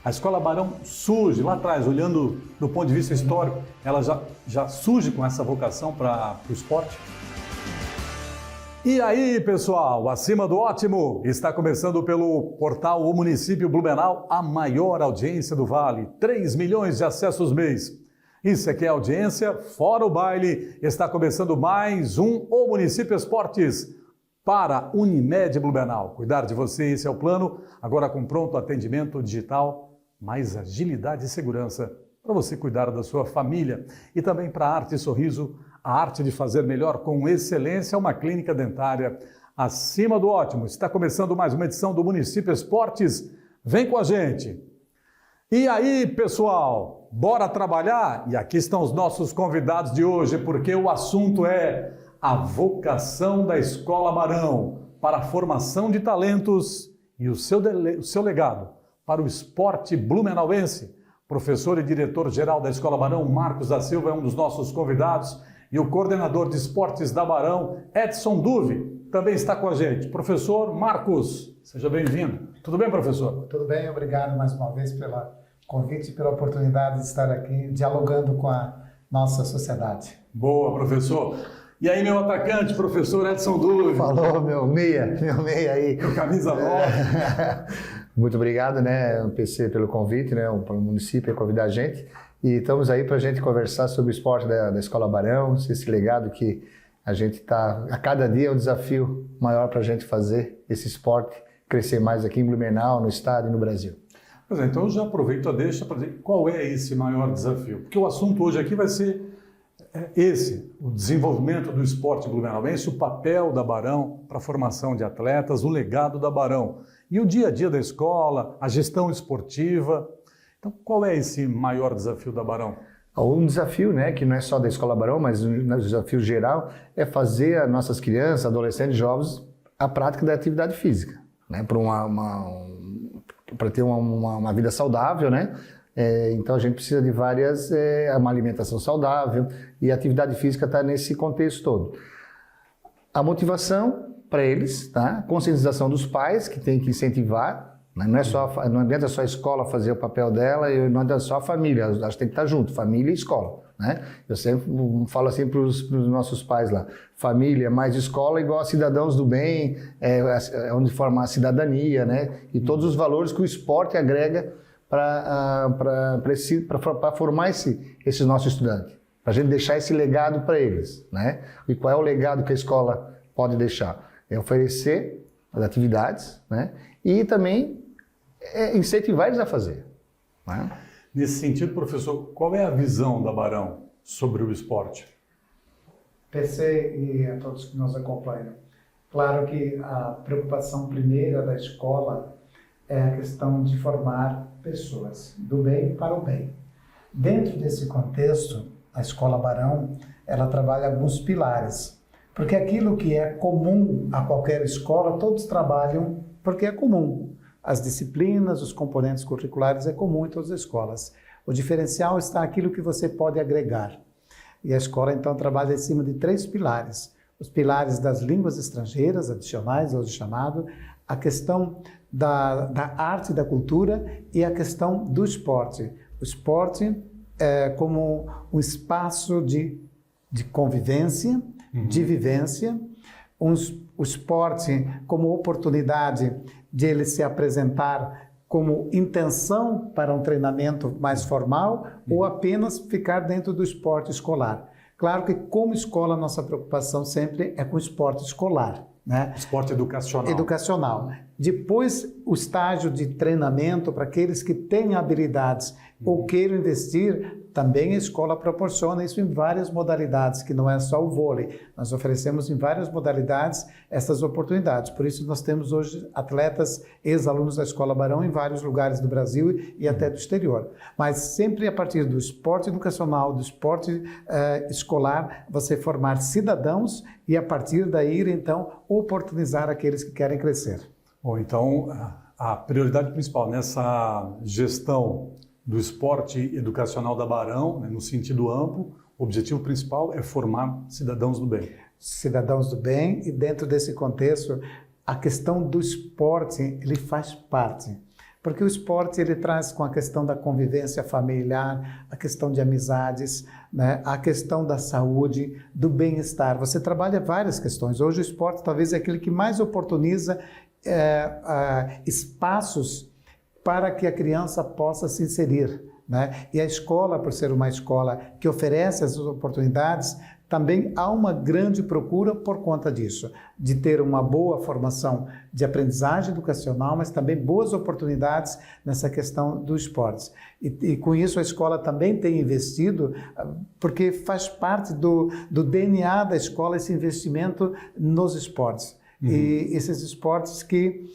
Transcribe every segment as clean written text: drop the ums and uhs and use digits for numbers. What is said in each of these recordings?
A Escola Barão surge lá atrás, olhando do ponto de vista histórico, ela já surge com essa vocação para o esporte? E aí, pessoal, acima do ótimo, está começando pelo portal O Município Blumenau, a maior audiência do Vale, 3 milhões de acessos mês. Isso aqui é audiência, fora o baile, está começando mais um O Município Esportes para Unimed Blumenau. Cuidar de você, esse é o plano, agora com pronto atendimento digital, mais agilidade e segurança para você cuidar da sua família. E também para Arte e Sorriso, a arte de fazer melhor com excelência, uma clínica dentária acima do ótimo. Está começando mais uma edição do Município Esportes. Vem com a gente! E aí, pessoal, bora trabalhar? E aqui estão os nossos convidados de hoje, porque o assunto é a vocação da Escola Barão para a formação de talentos e o seu legado para o esporte blumenauense. Professor e diretor-geral da Escola Barão, Marcos da Silva, é um dos nossos convidados, e o coordenador de esportes da Barão, Edson Duve, também está com a gente. Professor Marcos, seja bem-vindo. Tudo bem, professor? Tudo bem, obrigado mais uma vez pelo convite e pela oportunidade de estar aqui dialogando com a nossa sociedade. Boa, professor. E aí, meu atacante, professor Edson Duve. Falou, meu meia aí. Meu camisa 9. Muito obrigado, né, PC, pelo convite, né, o município convidar a gente. E estamos aí para a gente conversar sobre o esporte da Escola Barão, esse legado que a gente está... A cada dia é um desafio maior para a gente fazer esse esporte crescer mais aqui em Blumenau, no estado e no Brasil. Pois é, então eu já aproveito a deixa para dizer qual é esse maior desafio. Porque o assunto hoje aqui vai ser esse, o desenvolvimento do esporte blumenauense, o papel da Barão para a formação de atletas, o legado da Barão e o dia a dia da escola, a gestão esportiva. Então, qual é esse maior desafio da Barão? Um desafio, né, que não é só da Escola Barão, mas um desafio geral, é fazer as nossas crianças, adolescentes, jovens, a prática da atividade física, né, para ter uma vida saudável, né? Então a gente precisa de uma alimentação saudável, e a atividade física está nesse contexto todo. A motivação para eles, tá? A conscientização dos pais, que tem que incentivar. Não adianta só a escola fazer o papel dela, e não adianta só a família, elas têm que estar junto, família e escola, né? Eu sempre falo assim para os nossos pais lá, família mais escola igual a cidadãos do bem, onde formar a cidadania, né? E todos os valores que o esporte agrega para formar esses nossos estudantes, para a gente deixar esse legado para eles, né? E qual é o legado que a escola pode deixar? É oferecer as atividades, né? E também incentivar eles a fazer, né? Nesse sentido, professor, qual é a visão da Barão sobre o esporte? PC e a todos que nos acompanham, claro que a preocupação primeira da escola é a questão de formar pessoas do bem para o bem. Dentro desse contexto, a Escola Barão, ela trabalha alguns pilares, porque aquilo que é comum a qualquer escola, todos trabalham porque é comum. As disciplinas, os componentes curriculares é comum em todas as escolas. O diferencial está naquilo que você pode agregar. E a escola, então, trabalha em cima de 3 pilares. Os pilares das línguas estrangeiras, adicionais, hoje chamado, a questão da arte e da cultura e a questão do esporte. O esporte é como um espaço de convivência, de vivência, o esporte como oportunidade de ele se apresentar como intenção para um treinamento mais formal ou apenas ficar dentro do esporte escolar. Claro que, como escola, nossa preocupação sempre é com o esporte escolar, né? Esporte educacional. Educacional. Depois, o estágio de treinamento para aqueles que têm habilidades ou queiram investir, também a escola proporciona isso em várias modalidades, que não é só o vôlei. Nós oferecemos em várias modalidades essas oportunidades. Por isso, nós temos hoje atletas, ex-alunos da Escola Barão em vários lugares do Brasil e até do exterior. Mas sempre a partir do esporte educacional, do esporte escolar, você formar cidadãos e a partir daí, então, oportunizar aqueles que querem crescer. Bom, então, a prioridade principal nessa gestão do esporte educacional da Barão, né, no sentido amplo, o objetivo principal é formar cidadãos do bem. Cidadãos do bem, e dentro desse contexto, a questão do esporte, ele faz parte. Porque o esporte ele traz com a questão da convivência familiar, a questão de amizades, né? A questão da saúde, do bem-estar. Você trabalha várias questões. Hoje o esporte talvez é aquele que mais oportuniza espaços para que a criança possa se inserir, né? E a escola, por ser uma escola que oferece essas oportunidades, também há uma grande procura por conta disso, de ter uma boa formação de aprendizagem educacional, mas também boas oportunidades nessa questão do esporte. E com isso a escola também tem investido, porque faz parte do DNA da escola esse investimento nos esportes. E esses esportes que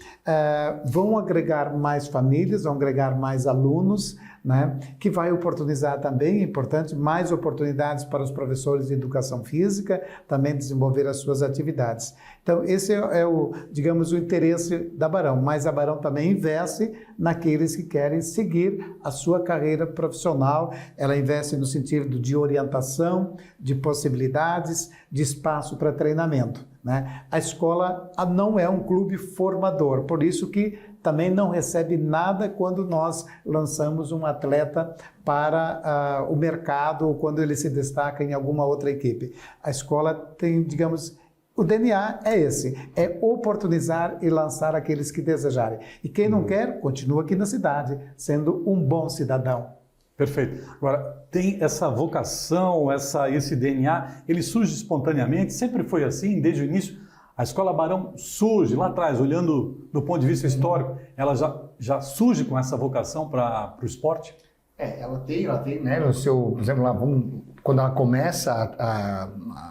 vão agregar mais famílias, vão agregar mais alunos, né? Que vai oportunizar também, é importante, mais oportunidades para os professores de educação física também desenvolver as suas atividades. Então, esse é o, digamos, o interesse da Barão, mas a Barão também investe naqueles que querem seguir a sua carreira profissional, ela investe no sentido de orientação, de possibilidades, de espaço para treinamento, né? A escola não é um clube formador, por isso que também não recebe nada quando nós lançamos um atleta para o mercado ou quando ele se destaca em alguma outra equipe. A escola tem, digamos, o DNA é esse, é oportunizar e lançar aqueles que desejarem. E quem não quer, continua aqui na cidade, sendo um bom cidadão. Perfeito. Agora, tem essa vocação, esse DNA, ele surge espontaneamente, sempre foi assim, desde o início. A Escola Barão surge lá atrás, olhando do ponto de vista histórico, ela já surge com essa vocação para o esporte? Ela tem, né, no seu, por exemplo, quando ela começa a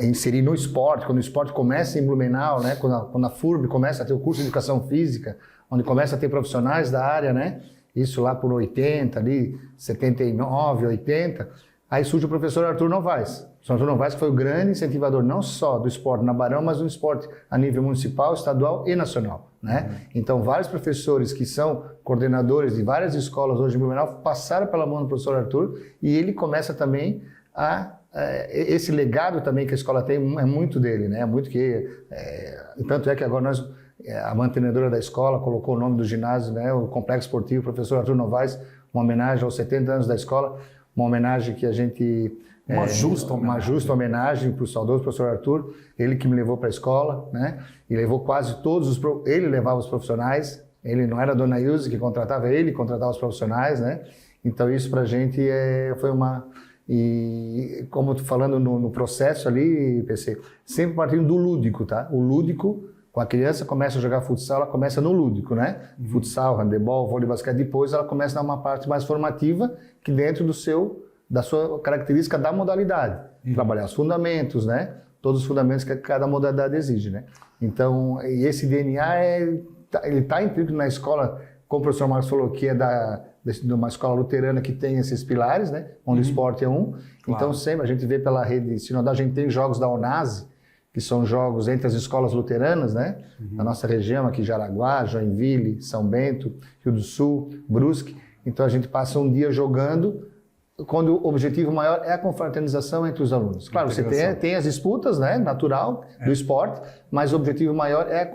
inserir no esporte, quando o esporte começa em Blumenau, né, quando a FURB começa a ter o curso de educação física, onde começa a ter profissionais da área, né, isso lá por 80, ali, 79, 80, aí surge o professor Arthur Novaes. O professor Arthur Novaes que foi o grande incentivador não só do esporte na Barão, mas do esporte a nível municipal, estadual e nacional, né? Então, vários professores que são coordenadores de várias escolas hoje em Blumenau passaram pela mão do professor Arthur e ele começa também esse legado também que a escola tem é muito dele, né? Muito que tanto é que agora a mantenedora da escola colocou o nome do ginásio, né? O Complexo Esportivo Professor Arthur Novaes, uma homenagem aos 70 anos da escola, uma homenagem que a gente uma justa homenagem para o saudoso professor Arthur, ele que me levou para a escola, né? E levou quase todos ele levava os profissionais, ele não era a dona Ilse que contratava, ele contratava os profissionais, né? Então isso para a gente foi uma... E como eu tô falando no processo ali, PC, sempre partindo do lúdico, tá? O lúdico, com a criança começa a jogar futsal, ela começa no lúdico, né? Futsal, handebol, vôlei, basquete, depois ela começa a dar uma parte mais formativa que dentro da sua característica da modalidade. Trabalhar os fundamentos, né? Todos os fundamentos que cada modalidade exige, né? Então, e esse DNA, ele está implícito na escola, como o professor Marcos falou, que é de uma escola luterana que tem esses pilares, né? Onde o esporte é um. Claro. Então, sempre a gente vê pela rede sinodal, a gente tem jogos da UNASE, que são jogos entre as escolas luteranas, né? Da nossa região, aqui Jaraguá, Joinville, São Bento, Rio do Sul, Brusque. Então, a gente passa um dia jogando, quando o objetivo maior é a confraternização entre os alunos. Claro, você tem as disputas, né? Natural do esporte, mas o objetivo maior é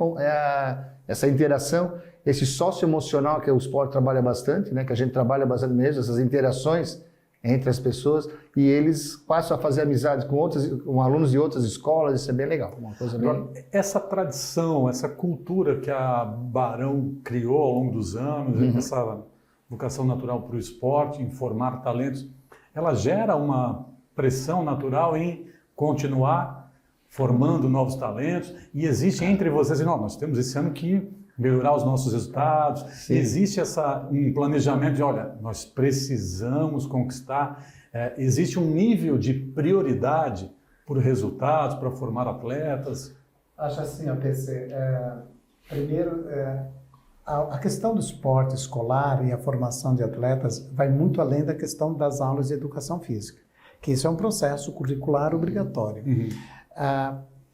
essa interação, esse socioemocional que o esporte trabalha bastante, né? Que a gente trabalha bastante mesmo, essas interações entre as pessoas, e eles passam a fazer amizade com alunos de outras escolas, isso é bem legal. Uma coisa bem... Essa tradição, essa cultura que a Barão criou ao longo dos anos, essa vocação natural para o esporte, em formar talentos, ela gera uma pressão natural em continuar formando novos talentos, e existe entre vocês, nós temos esse ano que melhorar os nossos resultados. Sim. Existe um planejamento de, olha, nós precisamos conquistar, existe um nível de prioridade por resultados, para formar atletas? Acho assim, PC, primeiro, a questão do esporte escolar e a formação de atletas vai muito além da questão das aulas de educação física, que isso é um processo curricular obrigatório.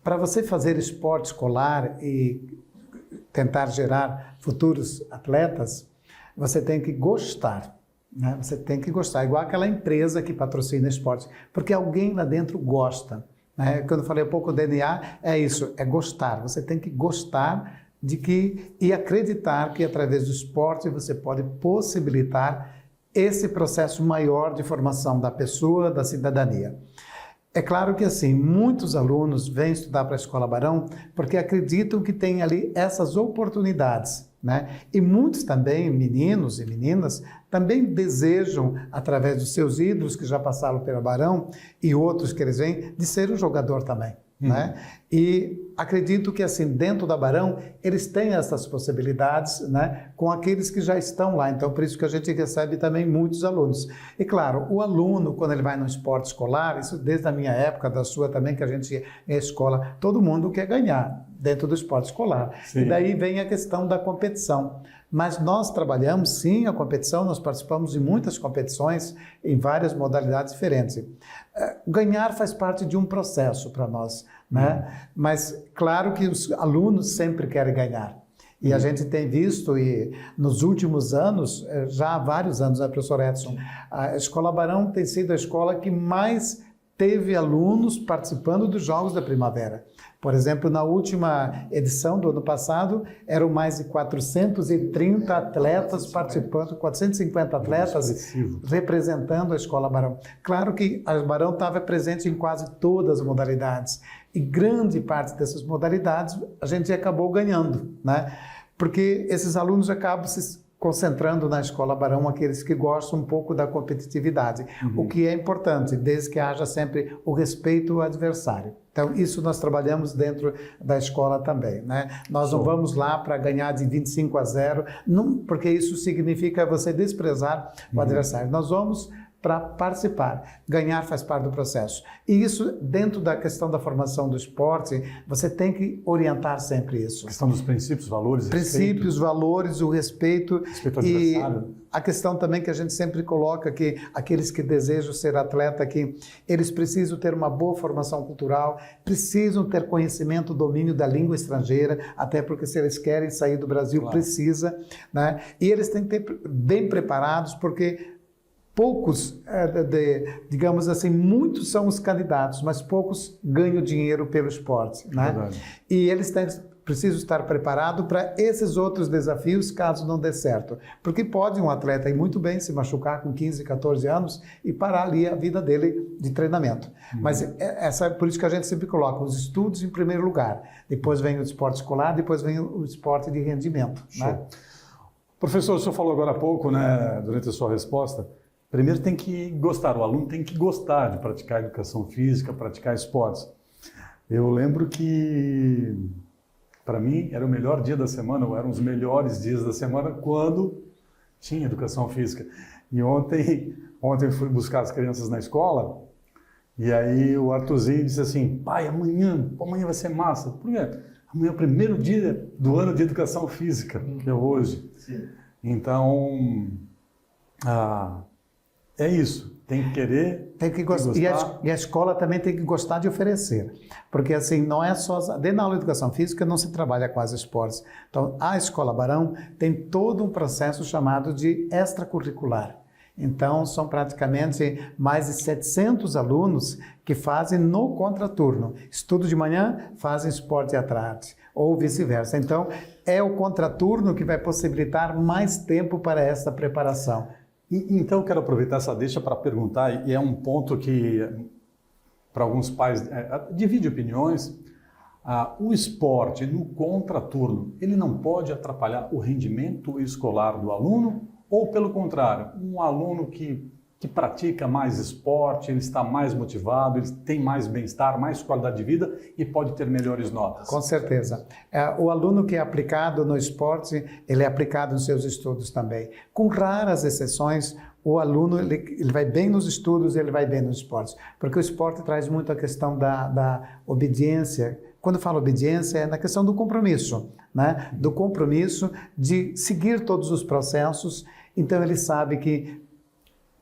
Para você fazer esporte escolar e tentar gerar futuros atletas, você tem que gostar, né? Você tem que gostar, igual aquela empresa que patrocina esporte, porque alguém lá dentro gosta, né? Quando eu falei um pouco do DNA, é isso, é gostar. Você tem que gostar e acreditar que através do esporte você pode possibilitar esse processo maior de formação da pessoa, da cidadania. É claro que assim, muitos alunos vêm estudar para a Escola Barão porque acreditam que tem ali essas oportunidades, né? E muitos também, meninos e meninas, também desejam, através dos seus ídolos que já passaram pela Barão e outros que eles vêm, de ser um jogador também. Né? E acredito que assim, dentro da Barão, eles têm essas possibilidades, né, com aqueles que já estão lá. Então, por isso que a gente recebe também muitos alunos. E claro, o aluno, quando ele vai no esporte escolar, isso desde a minha época, da sua também, que a gente é escola, todo mundo quer ganhar dentro do esporte escolar. Sim. E daí vem a questão da competição. Mas nós trabalhamos, sim, a competição, nós participamos de muitas competições em várias modalidades diferentes. Ganhar faz parte de um processo para nós, né? Mas claro que os alunos sempre querem ganhar. E a gente tem visto, e nos últimos anos, já há vários anos, né, professor Edson, a Escola Barão tem sido a escola que mais teve alunos participando dos Jogos da Primavera. Por exemplo, na última edição do ano passado, eram mais de 430 atletas participando, 450 atletas representando a Escola Barão. Claro que a Barão estava presente em quase todas as modalidades, e grande parte dessas modalidades a gente acabou ganhando, né? Porque esses alunos acabam se concentrando na Escola Barão aqueles que gostam um pouco da competitividade, o que é importante, desde que haja sempre o respeito ao adversário. Então, isso nós trabalhamos dentro da escola também, né? Nós não vamos lá para ganhar de 25-0, não, porque isso significa você desprezar o adversário. Nós vamos para participar. Ganhar faz parte do processo. E isso, dentro da questão da formação do esporte, você tem que orientar sempre isso. A questão dos princípios, valores, princípios, respeito. Valores, o respeito. Respeito ao adversário. E a questão também que a gente sempre coloca que aqueles que desejam ser atleta, que eles precisam ter uma boa formação cultural, precisam ter conhecimento, domínio da língua estrangeira, até porque se eles querem sair do Brasil, claro, precisa, né? E eles têm que ter bem preparados, porque poucos, digamos assim, muitos são os candidatos, mas poucos ganham dinheiro pelo esporte, né? Verdade. E eles precisam estar preparados para esses outros desafios, caso não dê certo. Porque pode um atleta ir muito bem, se machucar com 15, 14 anos e parar ali a vida dele de treinamento. Mas por isso que a gente sempre coloca os estudos em primeiro lugar. Depois vem o esporte escolar, depois vem o esporte de rendimento. Né? Professor, o senhor falou agora há pouco, né, durante a sua resposta, primeiro tem que gostar, o aluno tem que gostar de praticar educação física, praticar esportes. Eu lembro que, para mim, era o melhor dia da semana, ou eram os melhores dias da semana, quando tinha educação física. E ontem fui buscar as crianças na escola, e aí o Arthurzinho disse assim, pai, amanhã vai ser massa. Por quê? Amanhã é o primeiro dia do ano de educação física, que é hoje. Sim. Então, é isso, tem que querer, tem que gostar. E a escola também tem que gostar de oferecer, porque assim, não é só... Dentro da aula de educação física não se trabalha quase esportes. Então, a Escola Barão tem todo um processo chamado de extracurricular. Então, são praticamente mais de 700 alunos que fazem no contraturno. Estudo de manhã, fazem esporte à tarde, ou vice-versa. Então, é o contraturno que vai possibilitar mais tempo para essa preparação. Então, eu quero aproveitar essa deixa para perguntar, e é um ponto que, para alguns pais, divide opiniões, o esporte no contraturno, ele não pode atrapalhar o rendimento escolar do aluno, ou pelo contrário, um aluno que pratica mais esporte, ele está mais motivado, ele tem mais bem-estar, mais qualidade de vida e pode ter melhores notas? Com certeza. O aluno que é aplicado no esporte, ele é aplicado nos seus estudos também. Com raras exceções, o aluno ele vai bem nos estudos, ele vai bem nos esportes. Porque o esporte traz muito a questão da obediência. Quando eu falo obediência, é na questão do compromisso, né? Do compromisso de seguir todos os processos. Então, ele sabe que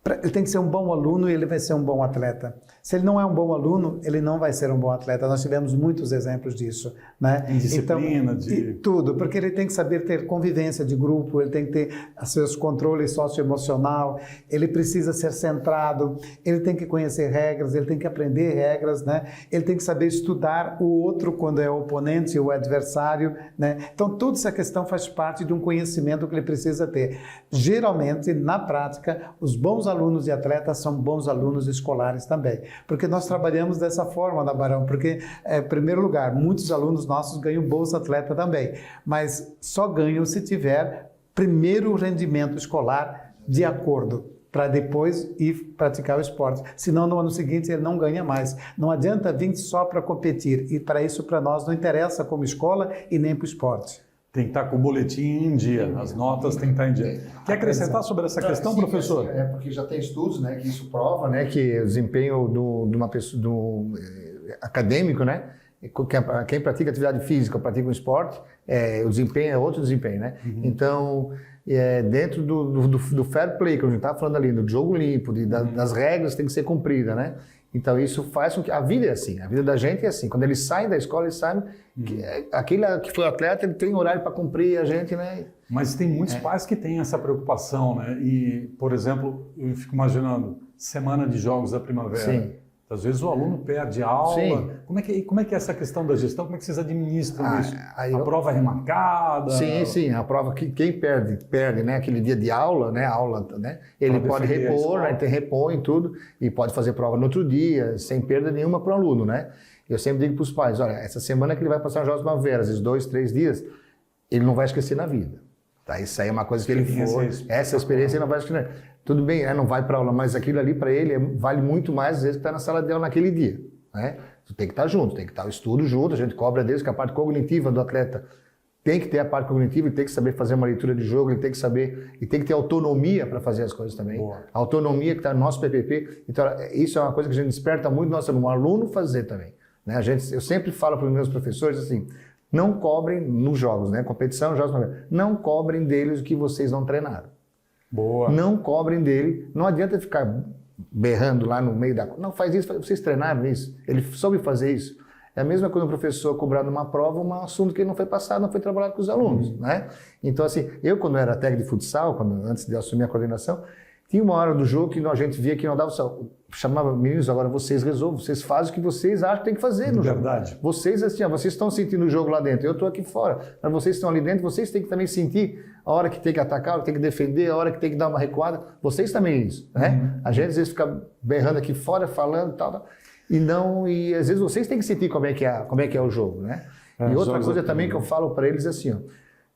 Ele tem que ser um bom aluno e ele vai ser um bom atleta. Se ele não é um bom aluno, ele não vai ser um bom atleta. Nós tivemos muitos exemplos disso, né? Em disciplina, então, tudo, porque ele tem que saber ter convivência de grupo, ele tem que ter seus controles socioemocional, ele precisa ser centrado, ele tem que conhecer regras, ele tem que aprender regras, né? Ele tem que saber estudar o outro quando é o oponente ou o adversário, né? Então, toda essa questão faz parte de um conhecimento que ele precisa ter. Geralmente, na prática, os bons alunos e atletas são bons alunos escolares também, porque nós trabalhamos dessa forma na Barão, porque, em primeiro lugar, muitos alunos nossos ganham Bolsa Atleta também, mas só ganham se tiver primeiro rendimento escolar de acordo, para depois ir praticar o esporte. Senão, no ano seguinte, ele não ganha mais. Não adianta vir só para competir, e para isso, para nós, não interessa como escola e nem para o esporte. Tem que estar com o boletim em dia, as notas têm que estar em dia. Quer acrescentar sobre essa questão, sim, professor? É porque já tem estudos, né, que isso prova, né, que o desempenho de uma pessoa, acadêmico, né, quem pratica atividade física, pratica um esporte, o desempenho é outro desempenho, né? Então, dentro do fair play, que a gente está falando ali, do jogo limpo, das regras que tem que ser cumpridas, né? Então, isso faz com que a vida é assim, a vida da gente é assim. Quando eles saem da escola, eles sabem que aquele que foi atleta, ele tem horário para cumprir, a gente, né? Mas tem muitos pais que têm essa preocupação, né? E, por exemplo, eu fico imaginando, semana de jogos da primavera. Sim. Às vezes o aluno perde a aula. Sim. Como é que é essa questão da gestão? Como é que vocês administram isso? aí A prova é remarcada? Sim, a prova que quem perde, né, aquele dia de aula, né, ele pode repor, né, repõe tudo e pode fazer prova no outro dia, sem perda nenhuma para o aluno, né? Eu sempre digo para os pais, olha, essa semana que ele vai passar os Jogos de Primavera, esses 2, 3 dias, ele não vai esquecer na vida. Tá? Isso aí é uma coisa que ele for, essa experiência ele não vai esquecer. Tudo bem, não vai para aula, mas aquilo ali para ele vale muito mais, às vezes, que estar na sala de aula naquele dia. Né? Tu tem que estar junto, tem que estar o estudo junto, a gente cobra deles que a parte cognitiva do atleta tem que ter a parte cognitiva, ele tem que saber fazer uma leitura de jogo, ele tem que saber, e tem que ter autonomia para fazer as coisas também. Boa. A autonomia que está no nosso PPP, então isso é uma coisa que a gente desperta muito no aluno fazer também. Né? Eu sempre falo para os meus professores assim, não cobrem nos jogos, né? Competição, jogos, não cobrem deles o que vocês não treinaram. Boa. Não cobrem dele, não adianta ficar berrando lá no meio da... Não, faz isso, vocês treinaram isso, ele soube fazer isso. É a mesma coisa o professor cobrar numa prova um assunto que ele não foi passado, não foi trabalhado com os alunos, né? Então, assim, eu quando era técnico de futsal, antes de assumir a coordenação, tinha uma hora do jogo que a gente via que não dava só... Chamava, meninos, agora vocês resolvem, vocês fazem o que vocês acham que tem que fazer no jogo. Verdade. Vocês, assim, vocês estão sentindo o jogo lá dentro, eu estou aqui fora. Mas vocês estão ali dentro, vocês têm que também sentir a hora que tem que atacar, a hora que tem que defender, a hora que tem que dar uma recuada. Vocês também isso, né? A gente às vezes fica berrando aqui fora, falando e tal. E às vezes vocês têm que sentir como é que é o jogo, né? E outra coisa também que eu falo para eles é assim, ó,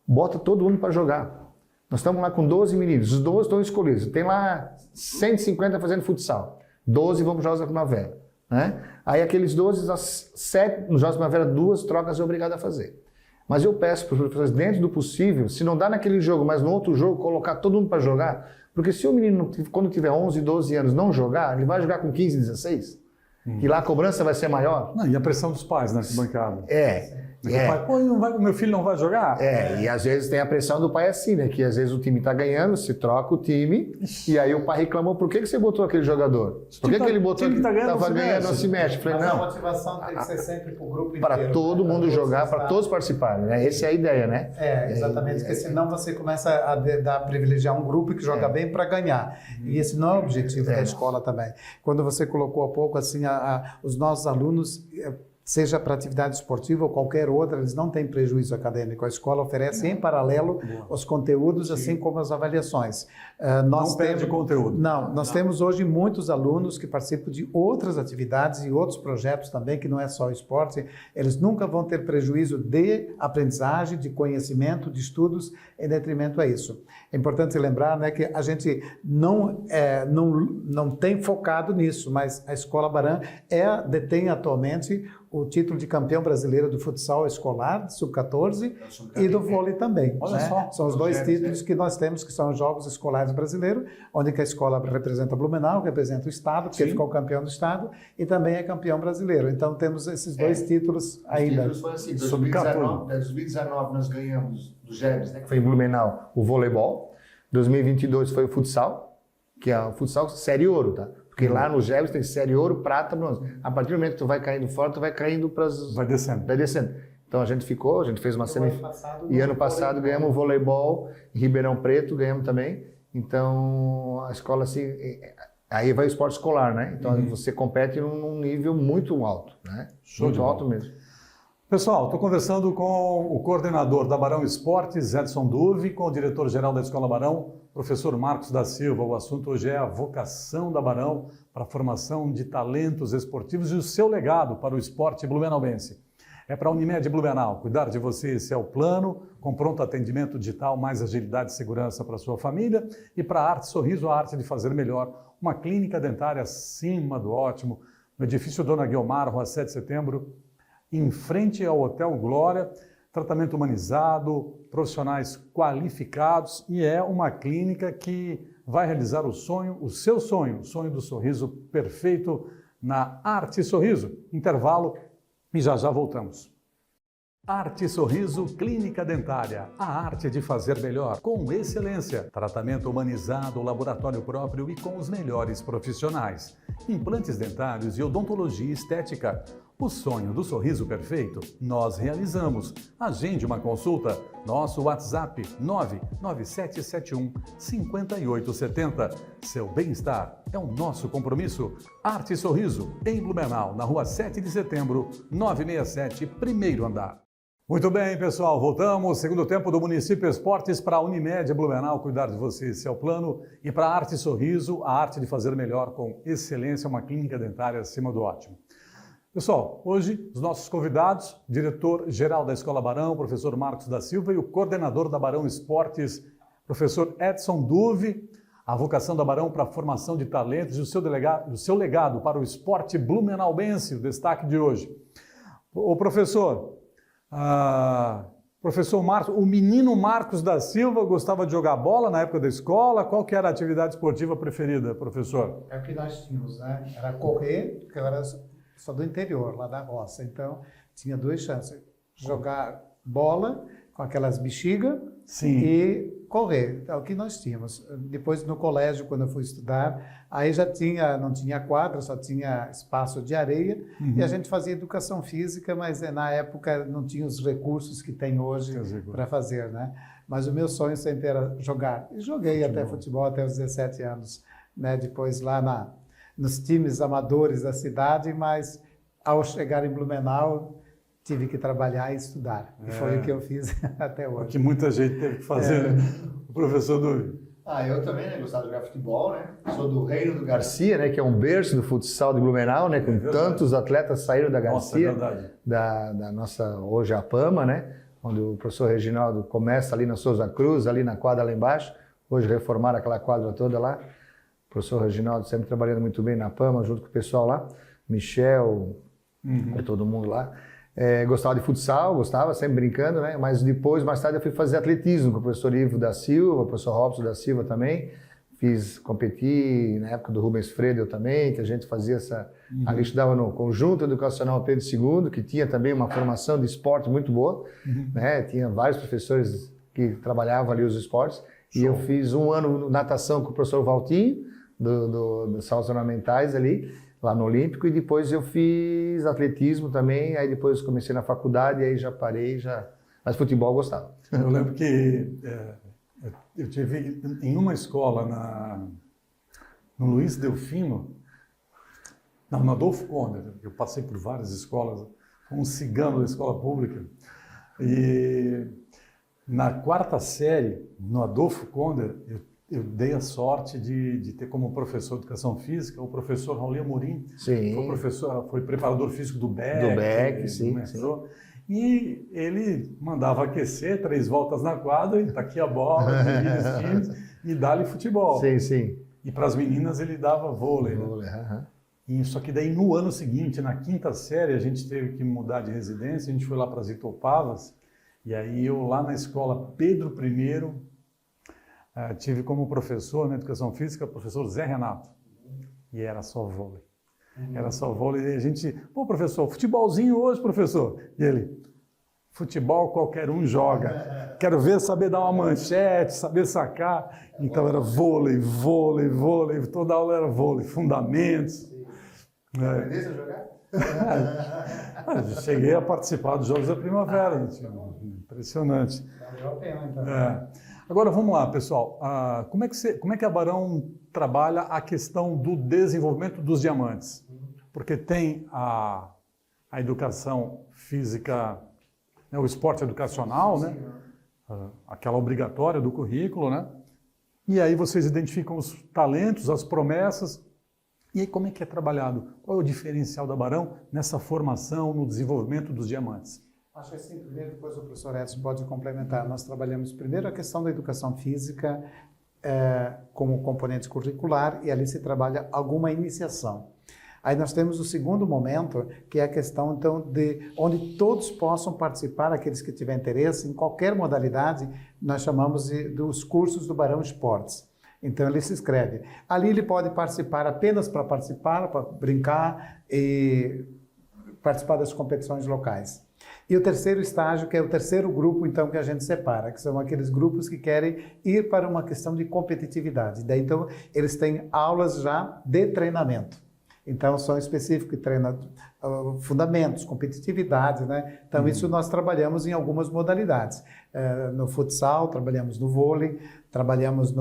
bota todo mundo para jogar. Nós estamos lá com 12 meninos, os 12 estão escolhidos. Tem lá 150 fazendo futsal. 12 vamos para os Jogos da Primavera. Né? Aí aqueles 12, nos Jogos da Primavera, 2 trocas é obrigado a fazer. Mas eu peço para os professores, dentro do possível, se não dá naquele jogo, mas no outro jogo, colocar todo mundo para jogar. Porque se o menino, quando tiver 11, 12 anos, não jogar, ele vai jogar com 15, 16. E lá a cobrança vai ser maior. Não, e a pressão dos pais nessa bancada. O pai, pô, meu filho não vai jogar? E às vezes tem a pressão do pai assim, né? Que às vezes o time tá ganhando, se troca o time, e aí o pai reclamou, por que você botou aquele jogador? Por que ele botou aquele que estava ganhando, não se mexe? Falei, mas não. A motivação tem que ser sempre para o grupo inteiro. Para todo mundo jogar, para todos participarem, né? Essa é a ideia, né? Exatamente, porque senão você começa a privilegiar um grupo que joga bem para ganhar. E esse não é o objetivo da escola também. Quando você colocou há pouco, assim, os nossos alunos... seja para atividade esportiva ou qualquer outra, eles não têm prejuízo acadêmico. A escola oferece em paralelo os conteúdos, assim como as avaliações. Não perde conteúdo. Não, nós temos hoje muitos alunos que participam de outras atividades e outros projetos também, que não é só o esporte. Eles nunca vão ter prejuízo de aprendizagem, de conhecimento, de estudos, em detrimento a isso. É importante lembrar, né, que a gente não tem focado nisso, mas a Escola Baran detém atualmente o título de campeão brasileiro do futsal escolar, sub-14, e do vôlei também. Olha só. São os dois títulos que nós temos, que são os Jogos Escolares Brasileiros, onde que a escola representa Blumenau, representa o Estado, porque ficou campeão do Estado, e também é campeão brasileiro. Então temos esses dois títulos ainda. Os títulos foram assim, 2019 nós ganhamos do GEBS, né, que foi em Blumenau, o voleibol. 2022 foi o futsal, que é o futsal série ouro, tá? Porque lá no Gélios tem série ouro, prata, bronze. A partir do momento que tu vai caindo fora, tu vai caindo para as... Vai descendo. Vai descendo. Então a gente fez uma semifinal. E Ano passado ganhamos voleibol em Ribeirão Preto, ganhamos também. Então a escola assim, aí vai o esporte escolar, né? Então você compete num nível muito alto, né? Muito alto mesmo. Pessoal, estou conversando com o coordenador da Barão Esportes, Edson Duve, com o diretor-geral da Escola Barão, professor Marcos da Silva. O assunto hoje é a vocação da Barão para a formação de talentos esportivos e o seu legado para o esporte blumenauense. É para a Unimed Blumenau, cuidar de você, esse é o plano, com pronto atendimento digital, mais agilidade e segurança para a sua família. E para a Arte Sorriso, a arte de fazer melhor, uma clínica dentária acima do ótimo, no edifício Dona Guiomar, Rua 7 de Setembro, em frente ao Hotel Glória, tratamento humanizado, profissionais qualificados e é uma clínica que vai realizar o seu sonho, o sonho do sorriso perfeito na Arte Sorriso. Intervalo e já voltamos. Arte Sorriso Clínica Dentária, a arte de fazer melhor, com excelência, tratamento humanizado, laboratório próprio e com os melhores profissionais. Implantes dentários e odontologia estética. O sonho do sorriso perfeito, nós realizamos. Agende uma consulta. Nosso WhatsApp 99771-5870. Seu bem-estar é o nosso compromisso. Arte Sorriso, em Blumenau, na Rua 7 de Setembro, 967, primeiro andar. Muito bem, pessoal, voltamos. Segundo tempo do Município Esportes para a Unimed Blumenau, cuidar de você, esse é o plano. E para a Arte Sorriso, a arte de fazer melhor com excelência, uma clínica dentária acima do ótimo. Pessoal, hoje os nossos convidados, diretor-geral da Escola Barão, professor Marcos da Silva, e o coordenador da Barão Esportes, professor Edson Duve, a vocação da Barão para a formação de talentos e o seu legado para o esporte blumenauense, o destaque de hoje. O professor Marcos, o menino Marcos da Silva gostava de jogar bola na época da escola. Qual que era a atividade esportiva preferida, professor? É o que nós tínhamos, né? Era correr, porque eu era só do interior, lá da roça. Então, tinha duas chances. Jogar bola com aquelas bexigas e correr. É o que nós tínhamos. Depois, no colégio, quando eu fui estudar, aí já não tinha quadra, só tinha espaço de areia. E a gente fazia educação física, mas na época não tinha os recursos que tem hoje para fazer, né? Mas o meu sonho sempre era jogar. E joguei até futebol até os 17 anos, né? Depois lá nos times amadores da cidade, mas ao chegar em Blumenau, tive que trabalhar e estudar. E foi o que eu fiz até hoje. O que muita gente teve que fazer, né? O professor Duve. Eu também, né? Gostava de jogar futebol, né? Sou do Reino do Garcia, né? Que é um berço do futsal de Blumenau, né? Com tantos atletas saíram da Garcia, da nossa hoje a Pama, né? Onde o professor Reginaldo começa ali na Souza Cruz, ali na quadra lá embaixo. Hoje reformaram aquela quadra toda lá. O professor Reginaldo sempre trabalhando muito bem na Pama, junto com o pessoal lá. Michel, todo mundo lá. Gostava de futsal, sempre brincando, né? Mas depois, mais tarde, eu fui fazer atletismo com o professor Ivo da Silva, o professor Robson da Silva também. Competi na época do Rubens Fredel também, que a gente fazia ali estudava no Conjunto Educacional Pedro II, que tinha também uma formação de esporte muito boa, né? Tinha vários professores que trabalhavam ali os esportes. E eu fiz um ano natação com o professor Valtinho, dos saltos ornamentais ali, lá no Olímpico, e depois eu fiz atletismo também, aí depois comecei na faculdade, e aí já parei, mas futebol eu gostava. Eu lembro que eu tive em uma escola no Luiz Delfino, no Adolfo Conde, eu passei por várias escolas, um cigano da escola pública, e na quarta série, no Adolfo Conde, eu dei a sorte de ter como professor de educação física o professor Raul Amorim. Sim. Foi preparador físico do BEC. Sim. E ele mandava aquecer 3 voltas na quadra, e tá aqui a bola, os times, e dá-lhe futebol. Sim. E para as meninas ele dava vôlei. Né? E só que daí no ano seguinte, na quinta série, a gente teve que mudar de residência, a gente foi lá para as Itopavas, e aí eu lá na escola Pedro I, tive como professor na educação física o professor Zé Renato. E era só vôlei. Era só vôlei. E a gente, professor, futebolzinho hoje, professor. E ele, futebol qualquer um joga. Quero ver saber dar uma manchete, saber sacar. Então era vôlei, toda aula era vôlei, fundamentos. Aprendesse a jogar? Cheguei a participar dos Jogos da Primavera, impressionante. Valeu a pena, então. Agora vamos lá, pessoal. Como é que a Barão trabalha a questão do desenvolvimento dos diamantes? Porque tem a educação física, né, o esporte educacional, né? Aquela obrigatória do currículo, né? E aí vocês identificam os talentos, as promessas. E aí como é que é trabalhado? Qual é o diferencial da Barão nessa formação, no desenvolvimento dos diamantes? Acho que assim, primeiro, depois o professor Edson pode complementar. Nós trabalhamos primeiro a questão da educação física como componente curricular e ali se trabalha alguma iniciação. Aí nós temos o segundo momento, que é a questão, então, de onde todos possam participar, aqueles que tiverem interesse, em qualquer modalidade, nós chamamos dos cursos do Barão Esportes. Então, ele se inscreve. Ali ele pode participar apenas para participar, para brincar e participar das competições locais. E o terceiro estágio, que é o terceiro grupo, então, que a gente separa, que são aqueles grupos que querem ir para uma questão de competitividade. Daí, então, eles têm aulas já de treinamento. Então, são específicos que treinam fundamentos, competitividade, né? Então, isso nós trabalhamos em algumas modalidades. No futsal, trabalhamos no vôlei, trabalhamos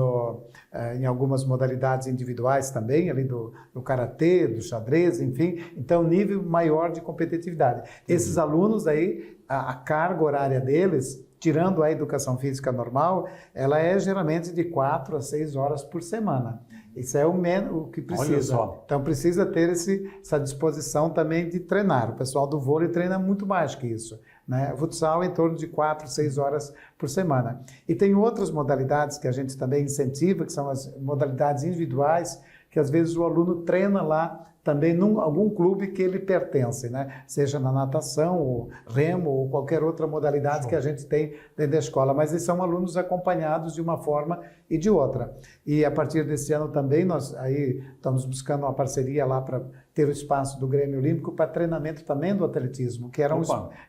em algumas modalidades individuais também, ali do karatê, do xadrez, enfim. Então, nível maior de competitividade. Esses alunos aí, a carga horária deles, tirando a educação física normal, ela é geralmente de 4 a 6 horas por semana. Isso é o que precisa. Olha só. Então precisa ter essa disposição também de treinar. O pessoal do vôlei treina muito mais que isso, né? O futsal em torno de 4, 6 horas por semana. E tem outras modalidades que a gente também incentiva, que são as modalidades individuais, que às vezes o aluno treina lá também em algum clube que ele pertence, né? Seja na natação, ou remo, ou qualquer outra modalidade que a gente tem dentro da escola. Mas eles são alunos acompanhados de uma forma e de outra. E a partir desse ano também, nós aí estamos buscando uma parceria lá para ter o espaço do Grêmio Olímpico para treinamento também do atletismo, que era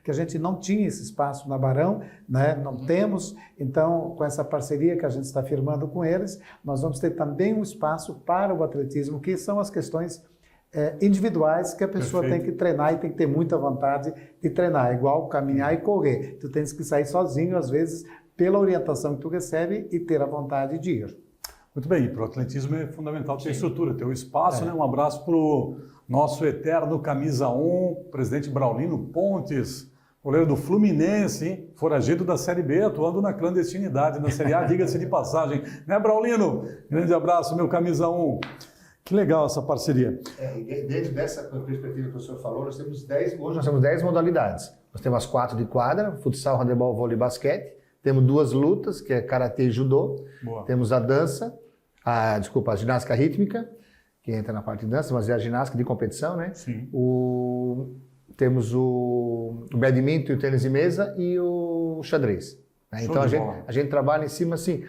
que a gente não tinha esse espaço na Barão, né? Não temos. Então, com essa parceria que a gente está firmando com eles, nós vamos ter também um espaço para o atletismo, que são as questões individuais que a pessoa tem que treinar e tem que ter muita vontade de treinar, igual caminhar e correr. Tu tens que sair sozinho, às vezes, pela orientação que tu recebe e ter a vontade de ir. Muito bem, para o atletismo é fundamental ter estrutura, ter o espaço, né? Um abraço para o nosso eterno camisa 1, presidente Braulino Pontes, goleiro do Fluminense, hein? Foragido da Série B, atuando na clandestinidade, na Série A, diga-se de passagem. Né, Braulino? Grande abraço, meu camisa 1. Que legal essa parceria. Dentro dessa perspectiva que o senhor falou, hoje nós temos 10 modalidades. Nós temos as 4 de quadra, futsal, handebol, vôlei e basquete. Temos 2 lutas, que é karatê e judô. Boa. Temos a dança, a ginástica rítmica, que entra na parte de dança, mas é a ginástica de competição, né? Sim. Temos o badminton, o tênis de mesa e o xadrez. Né? Então a gente trabalha em cima assim.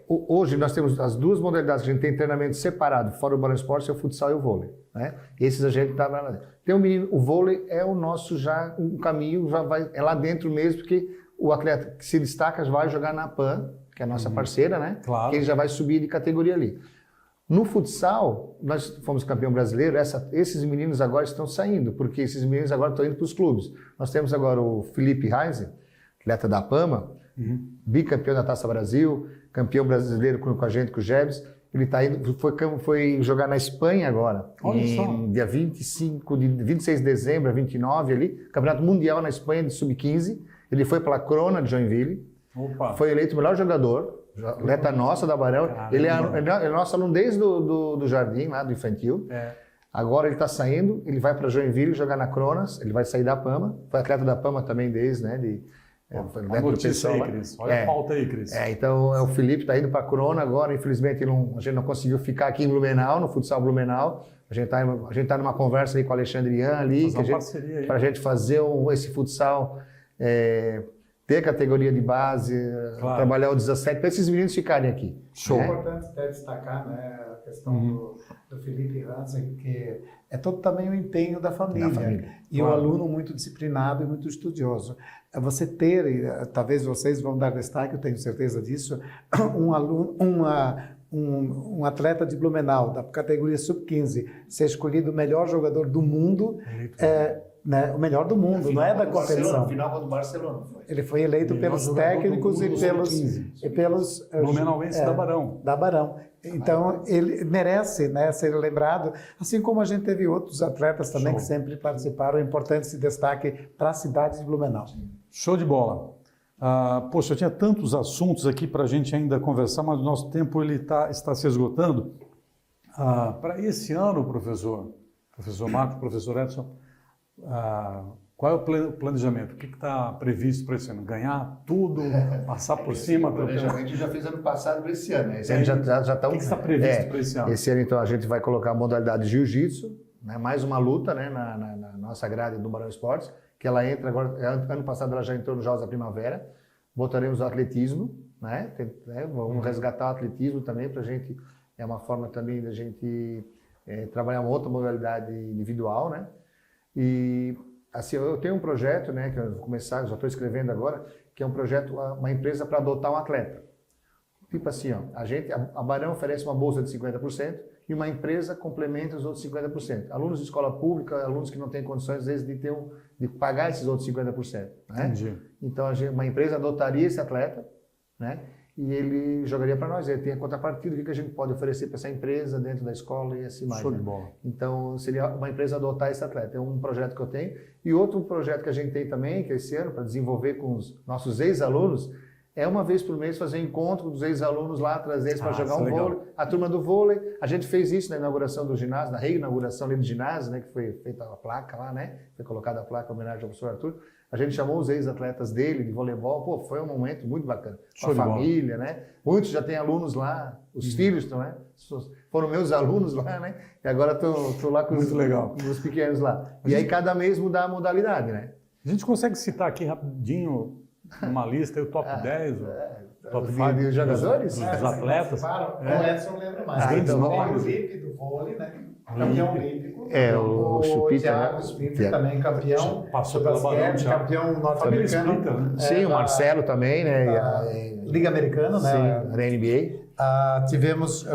Hoje nós temos as 2 modalidades que a gente tem treinamento separado, fora o Barão Esportes, é o futsal e o vôlei. Né? Esses a gente está... Tem um menino, o vôlei é o nosso um caminho, é lá dentro mesmo, porque o atleta que se destaca vai jogar na PAN, que é a nossa parceira, né? Claro. Que ele já vai subir de categoria ali. No futsal, nós fomos campeão brasileiro, esses meninos agora estão saindo, porque esses meninos agora estão indo para os clubes. Nós temos agora o Felipe Reise, atleta da PAMA, bicampeão da Taça Brasil, campeão brasileiro com a gente, com o Jebs. Ele está indo, foi jogar na Espanha agora, dia 26 de dezembro a 29 ali, Campeonato Mundial na Espanha de Sub-15. Ele foi pela Crona de Joinville, foi eleito o melhor jogador, atleta nossa da Barão. Ele é nosso aluno desde do jardim, lá do infantil. Agora ele está saindo, ele vai para Joinville jogar na Cronas, ele vai sair da PAMA, foi atleta da PAMA também desde, né, a notícia aí, Cris. Olha a pauta aí, Cris. Então o Felipe está indo para a Crona agora, infelizmente a gente não conseguiu ficar aqui em Blumenau, no futsal Blumenau. A gente está numa conversa aí com o Alexandre Ian ali, para a gente fazer esse futsal ter categoria de base, Claro. trabalhar o 17, para esses meninos ficarem aqui. Show. É importante até destacar, né, a questão do Felipe Hansen, que é todo também o empenho da família. E Claro. o aluno muito disciplinado e muito estudioso. É você ter, e talvez vocês vão dar destaque, eu tenho certeza disso, um aluno, um atleta de Blumenau, da categoria sub-15, ser escolhido o melhor jogador do mundo, né, o melhor do mundo, não é da competição. Final contra o Barcelona foi. Ele foi eleito Melhor pelos jogador do técnicos mundo e pelos Blumenauense da Barão. da Barão. Então, ele merece, né, ser lembrado, assim como a gente teve outros atletas também Show. que sempre participaram. É importante esse destaque para a cidade de Blumenau. Show de bola. Poxa, eu tinha tantos assuntos aqui para a gente ainda conversar, mas o nosso tempo está se esgotando. Para esse ano, professor Marcos, professor Edson, qual é o planejamento? O que está previsto para esse ano? Ganhar tudo, passar por cima? O planejamento já fez ano passado para esse ano. Né? Esse ano já tá O que está previsto para esse ano? Esse ano, então, a gente vai colocar a modalidade jiu-jitsu, né? Mais uma luta, né? na nossa grade do Barão Esportes, que ela entra agora, ano passado ela já entrou nos Jogos da Primavera. Voltaremos ao atletismo, né? Vamos resgatar o atletismo também para a gente, é uma forma também da gente trabalhar uma outra modalidade individual, né? E assim, eu tenho um projeto, né, que eu vou começar, já estou escrevendo agora, que é um projeto, uma empresa para adotar um atleta. Tipo assim, ó, a Barão oferece uma bolsa de 50% e uma empresa complementa os outros 50%. Alunos de escola pública, alunos que não têm condições, às vezes, de pagar esses outros 50%. Né? Entendi. Então, uma empresa adotaria esse atleta, né? E ele jogaria para nós. Ele tem a contrapartida, o que a gente pode oferecer para essa empresa dentro da escola e assim mais. Show de né? bola. Então, seria uma empresa adotar esse atleta. É um projeto que eu tenho. E outro projeto que a gente tem também, que é esse ano, para desenvolver com os nossos ex-alunos, é uma vez por mês fazer encontro dos ex-alunos lá, trazer eles para jogar um vôlei. A turma do vôlei, a gente fez isso na inauguração do ginásio, na reinauguração ali do ginásio, né, que foi feita a placa lá, né, foi colocada a placa em homenagem ao professor Arthur. A gente chamou os ex-atletas dele de voleibol, pô, foi um momento muito bacana. Com a família, né? Muitos já têm alunos lá, os filhos estão, né? Foram meus alunos lá, né? E agora estou lá com os pequenos lá. E aí cada mês mudar a modalidade, né? A gente consegue citar aqui rapidinho uma lista, o top 10, o top 5 dos jogadores? dos atletas. O Edson lembra mais. Então, o Felipe do vôlei, né? Campeão olímpico. O Chupita, Thiago Spinter também campeão. Passou pela Barão, campeão norte-americano. Né? Sim, o Marcelo também, né? Liga Americana, né? Sim, da NBA. Tivemos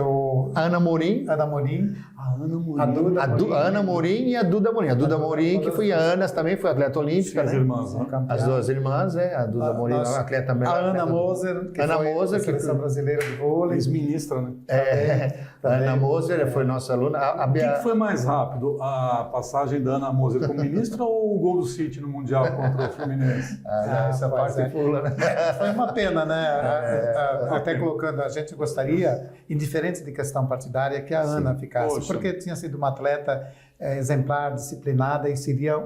a Ana Morim. Ana Morim. A Ana Morim e a Duda Morim. A Duda Morim, que foi a Ana, também foi atleta olímpica, As né? irmãs, né? As duas irmãs, a Duda Morim, atleta também. A Ana Moser, que foi a seleção brasileira de vôlei. Ex-ministra, né? A Ana Moser foi nossa aluna. O que foi mais rápido? A passagem da Ana Moser como ministra ou o gol do City no Mundial contra o Fluminense? Essa parte pula, né? Foi uma pena, né? Até colocando, a gente gostaria, indiferente de questão partidária, que a Ana ficasse. Poxa. Porque tinha sido uma atleta exemplar, disciplinada e seria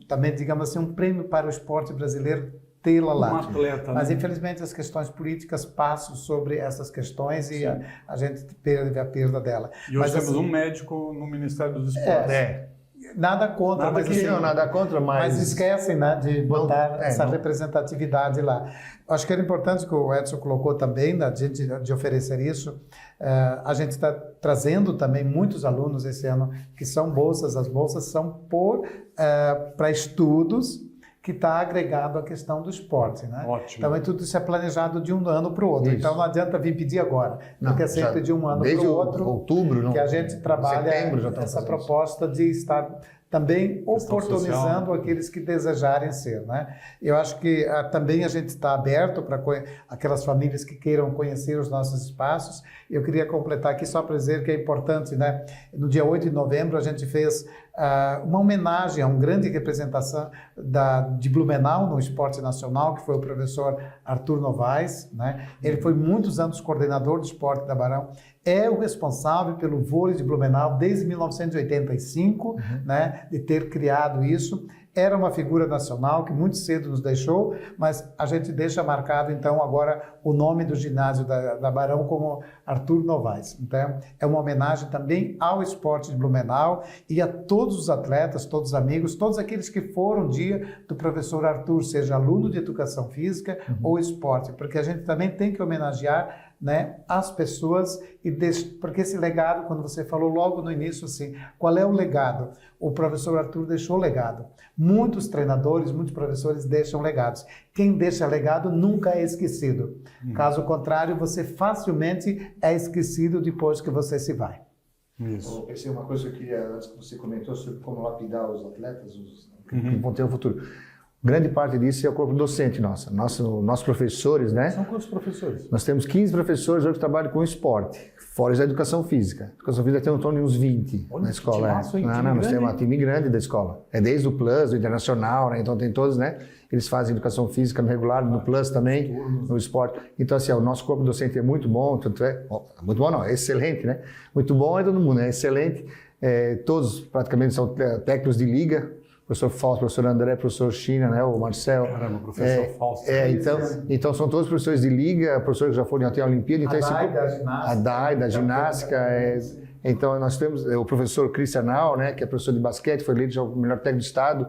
também, digamos assim, um prêmio para o esporte brasileiro tê-la lá. Um atleta, Mas, né? infelizmente, as questões políticas passam sobre essas questões e a gente teve a perda dela. E hoje Mas, temos assim, um médico no Ministério dos Esportes. Nada contra, Nada mas, que assim, não, nada contra, mas esquecem, né, de botar essa não. representatividade lá. Acho que era importante que o Edson colocou também, né, de oferecer isso. A gente está trazendo também muitos alunos esse ano que são bolsas. As bolsas são para estudos que está agregado à questão do esporte, né? Ótimo. Então, tudo isso é planejado de um ano para o outro. Isso. Então, não adianta vir pedir agora, porque é sempre de um ano para o outro. Outubro, não? Que a gente trabalha Setembro já essa proposta de estar também oportunizando social. aqueles que desejarem ser, né? Eu acho que também a gente está aberto para aquelas famílias que queiram conhecer os nossos espaços. Eu queria completar aqui só para dizer que é importante, né? No dia 8 de novembro a gente fez uma homenagem a um grande representação de Blumenau no esporte nacional, que foi o professor Arthur Novaes, né? Ele foi muitos anos coordenador do esporte da Barão, é o responsável pelo vôlei de Blumenau desde 1985, né, de ter criado isso. era uma figura nacional que muito cedo nos deixou, mas a gente deixa marcado, então, agora o nome do ginásio da Barão como Arthur Novaes. Então, é uma homenagem também ao esporte de Blumenau e a todos os atletas, todos os amigos, todos aqueles que foram um dia do professor Arthur, seja aluno de educação física ou esporte, porque a gente também tem que homenagear, né, as pessoas, porque esse legado, quando você falou logo no início assim, qual é o legado? O professor Arthur deixou legado. Muitos treinadores, muitos professores deixam legados. Quem deixa legado nunca é esquecido. Caso contrário, você facilmente é esquecido depois que você se vai. Isso. Essa é uma coisa que eu queria, antes que você comentou sobre como lapidar os atletas, que vão ter um futuro. Grande parte disso é o corpo docente nosso. Nossos professores, né? São quantos professores? Nós temos 15 professores hoje que trabalham com esporte, fora da educação física. A educação física tem em torno de uns 20 na escola. Nós temos um time grande da escola. É desde o Plus, do Internacional, né? Então tem todos, né? Eles fazem educação física no regular, no Plus também, no esporte. Então, assim, o nosso corpo docente é muito bom, tanto é... Muito bom não, é excelente, né? Muito bom é todo mundo, é excelente. Todos praticamente são técnicos de liga. Professor Fausto, professor André, professor China, né, o Marcel. Caramba, professor Fausto. Então são todos professores de liga, professores que já foram até a Olimpíada. Então a DAI, da ginástica. Então nós temos o professor Cristianal, né, que é professor de basquete, foi eleito o melhor técnico do estado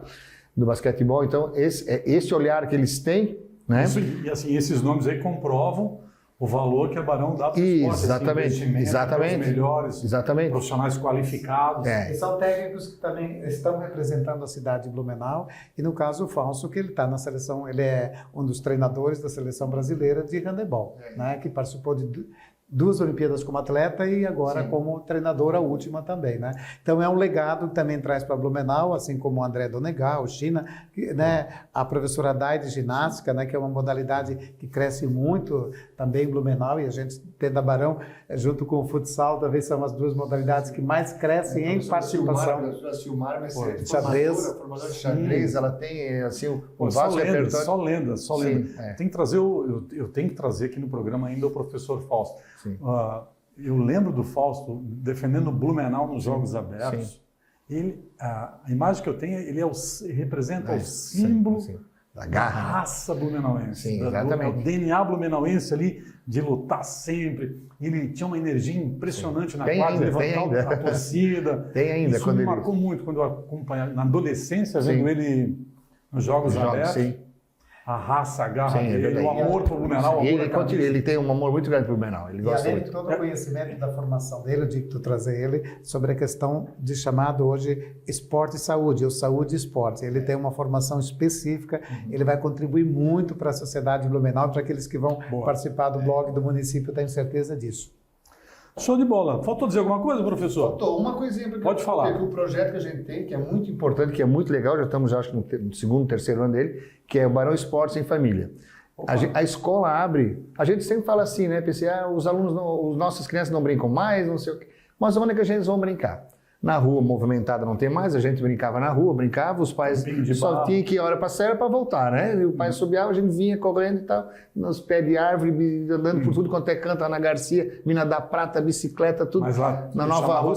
do basquetebol. Então esse olhar que eles têm, né? Isso, e assim, esses nomes aí comprovam o valor que a Barão dá para o esporte. Exatamente. Os melhores profissionais qualificados. E são técnicos que também estão representando a cidade de Blumenau. E no caso o Fausto, que ele está na seleção, ele é um dos treinadores da seleção brasileira de handebol, né, que participou de 2 Olimpíadas como atleta e agora como treinador, a última também, né? Então é um legado que também traz para Blumenau, assim como o André Donegal, o China, né? A professora Dai de ginástica, né? Que é uma modalidade que cresce muito também em Blumenau, e a gente tem da Barão, junto com o futsal, talvez são as 2 modalidades que mais crescem em participação. A Silmar vai ser formadora de xadrez, ela tem assim um vasto repertório. Só lenda. Tem que trazer eu tenho que trazer aqui no programa ainda o professor Fausto. Eu lembro do Fausto defendendo o Blumenau nos Jogos Abertos. A imagem que eu tenho, ele representa o símbolo da raça blumenauense, exatamente. O DNA blumenauense ali, de lutar sempre. Ele tinha uma energia impressionante na quadra, levantar a torcida. Tem ainda. Isso me marcou muito quando eu acompanhei na adolescência, vendo ele nos Jogos Abertos. A raça, a garra dele, o amor por Blumenau. Ele tem um amor muito grande por Blumenau. Ele gosta além muito. de todo o conhecimento da formação dele, eu digo que tu trazer ele sobre a questão de chamado hoje esporte e saúde, ou saúde e esporte. Ele tem uma formação específica, ele vai contribuir muito para a sociedade de Blumenau, para aqueles que vão participar do blog do município, tenho certeza disso. Show de bola. Faltou dizer alguma coisa, professor? Faltou uma coisinha. Pode falar. O projeto que a gente tem, que é muito importante, que é muito legal, já estamos acho que no 2º, 3º ano dele, que é o Barão Esportes em Família. A escola abre, a gente sempre fala assim, né, PC, os alunos, as nossas crianças não brincam mais, não sei o quê, mas onde é que a gente vai brincar? Na rua movimentada não tem mais, a gente brincava na rua, os pais só tinham que ir a hora para sair para voltar, né? E o pai subiava, a gente vinha correndo e tal, nos pés de árvore, andando por tudo quanto é canto, lá na Garcia, Mina da Prata, bicicleta, tudo. Mas lá, na Nova Rua.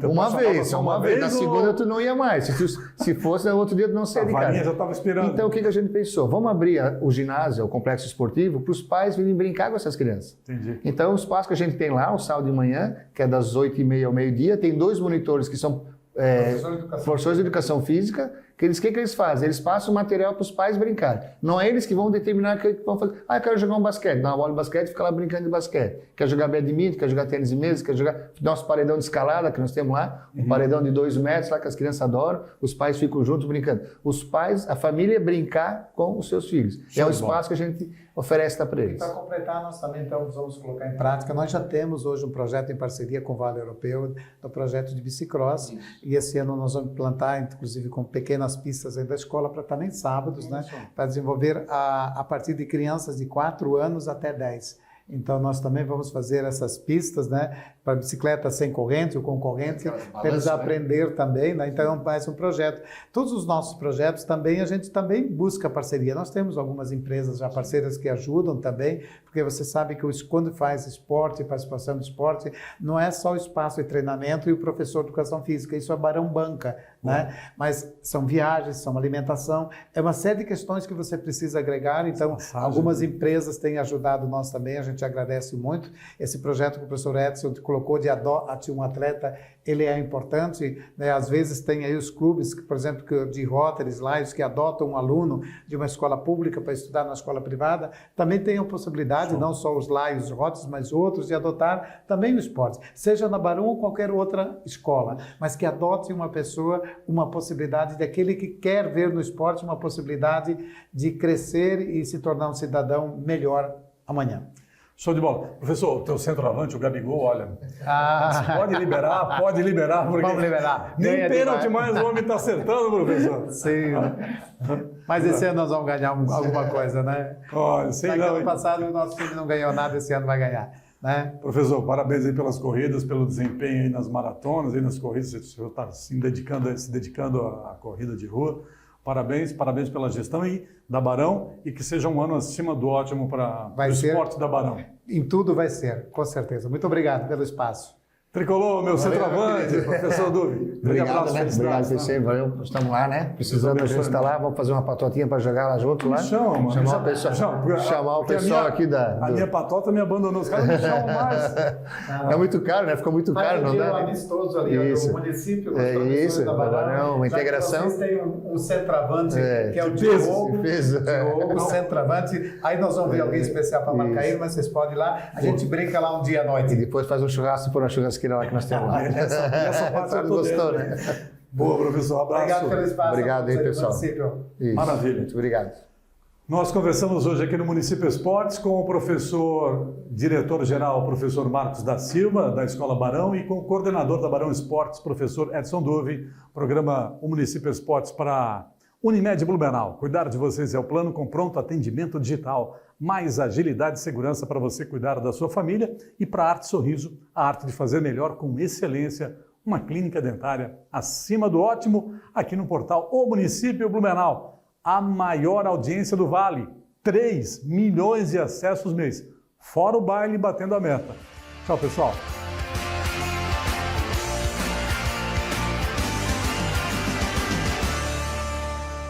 Uma vez. Na segunda tu não ia mais. Se fosse, no outro dia tu não saía de casa. A varinha já estava esperando. Então o que a gente pensou? Vamos abrir o ginásio, o complexo esportivo, para os pais virem brincar com essas crianças. Entendi. Então o espaço que a gente tem lá, o sábado de manhã, que é das 8h30 ao meio-dia, tem 2 monitores que são professores de educação física, que eles fazem? Eles passam o material para os pais brincarem. Não é eles que vão determinar o que vão fazer. Eu quero jogar um basquete. Dá uma bola de basquete e fica lá brincando de basquete. Quer jogar badminton, quer jogar tênis de mesa, quer jogar nosso paredão de escalada, que nós temos lá, um paredão de 2 metros, lá que as crianças adoram. Os pais ficam juntos brincando. Os pais, a família brincar com os seus filhos. É o espaço que a gente oferece para eles. Para completar, nós também então vamos colocar em prática. Nós já temos hoje um projeto em parceria com o Vale Europeu, do projeto de bicicross. E esse ano nós vamos implantar, inclusive com pequenas pistas aí da escola, para também sábados, né? Para desenvolver a partir de crianças de 4 anos até 10. Então, nós também vamos fazer essas pistas, né, para bicicleta sem corrente ou com corrente, para eles aprender também, né? Então, é mais um projeto. Todos os nossos projetos também, a gente também busca parceria. Nós temos algumas empresas já parceiras que ajudam também, porque você sabe que quando faz esporte, participação do esporte, não é só o espaço de treinamento e o professor de educação física, isso a Barão banca, né? Mas são viagens, são alimentação, é uma série de questões que você precisa agregar. Então, algumas empresas têm ajudado nós também, a gente agradece muito. Esse projeto que o professor Edson colocou de Adote um Atleta, ele é importante, né? Às vezes tem aí os clubes, por exemplo, de Rotary, Lions, que adotam um aluno de uma escola pública para estudar na escola privada, também tem a possibilidade, não só os Lions, Rotters, mas outros, de adotar também o esporte, seja na Barão ou qualquer outra escola, mas que adote uma pessoa, uma possibilidade daquele que quer ver no esporte uma possibilidade de crescer e se tornar um cidadão melhor amanhã. Show de bola. Professor, o teu centroavante, o Gabigol, olha, pode liberar. Porque vamos liberar. Nem pênalti mais o homem está acertando, professor. Sim. Mas esse ano nós vamos ganhar alguma coisa, né? Olha, sei lá. Ano passado o nosso time não ganhou nada, esse ano vai ganhar, né? Professor, parabéns aí pelas corridas, pelo desempenho aí nas maratonas, aí nas corridas, o senhor está se dedicando à corrida de rua. Parabéns pela gestão e da Barão, e que seja um ano acima do ótimo para o esporte da Barão. Em tudo vai ser, com certeza. Muito obrigado pelo espaço. Tricolor, meu centroavante, professor Duvi. Obrigado, né? Obrigado, PC. Valeu, estamos lá, né? Precisando, a gente está lá, vamos fazer uma patotinha para jogar lá junto, lá. Chamar o pessoal aqui da... A minha patota me abandonou, os caras não chamam mais. É muito caro, né? Ficou muito caro, não dá? Amistoso ali, do município, com os professores da Barão. Uma integração. Vocês têm um centroavante, que é o Diogo, centroavante. Aí nós vamos ver alguém especial para marcar ele, mas vocês podem ir lá. A gente brinca lá um dia à noite. E depois faz um churrasco por uma churrasqueira lá que nós temos lá. Essa parte eu gostou, né? Boa, professor. Abraço. Obrigado pelo espaço. Obrigado aí, pessoal. Maravilha. Muito obrigado. Nós conversamos hoje aqui no Município Esportes com o professor, diretor-geral, professor Marcos da Silva, da Escola Barão, e com o coordenador da Barão Esportes, professor Edson Duvi, programa O Município Esportes para Unimed Blumenau. Cuidar de vocês é o plano com pronto atendimento digital, mais agilidade e segurança para você cuidar da sua família, e para a Arte Sorriso, a arte de fazer melhor com excelência, uma clínica dentária acima do ótimo, aqui no portal O Município Blumenau. A maior audiência do Vale, 3 milhões de acessos mês, fora o baile batendo a meta. Tchau, pessoal.